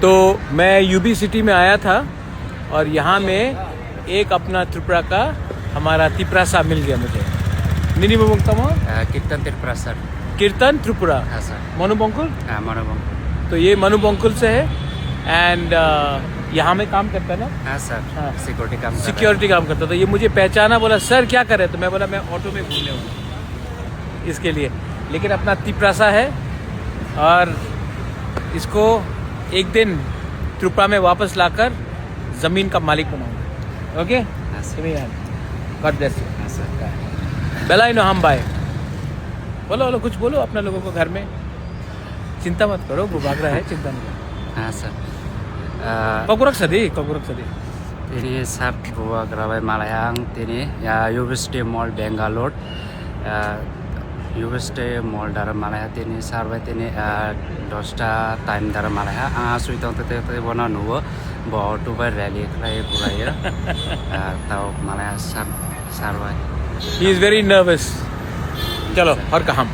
तो मैं UV city में आया था और यहाँ में एक अपना त्रिपुरा का हमारा तिप्रासा मिल गया मुझे। निनी बोंगता मो कीर्तन त्रिपुरा सर। कीर्तन त्रिपुरा। हाँ सर। मनु बंकुल। हाँ मनु बंकुल। तो ये मनु बंकुल से है एंड यहाँ में काम करता है ना। हाँ सर। हाँ। सिक्योरिटी काम करता। तो ये मुझे पहचाना, बोला सर क्या करे, तो मैं बोला मैं ऑटो में घूमने हूँ इसके लिए। लेकिन अपना तिप्रासा है और इसको एक दिन त्रिपुरा में वापस लाकर ज़मीन का मालिक बनाऊंगा। ओके। हाँ सर। God bless you. हाँ सर। बेला नो हम बाय। बोलो कुछ बोलो अपना लोगों को घर में। चिंता मत करो, वो भाग रहा है, चिंता नहीं करो। हाँ सर। ककुरक सदी। Ini sab buah gerawai Malayang ini ya University Mall Bangalore University Mall dari Malaya ini sarwa ini 10টা time dari Malaya asui tong tete bona nuwo bawa tuba rally kaya kuraya tahu Malaya sarwa. He is very nervous. चलो और कहाँ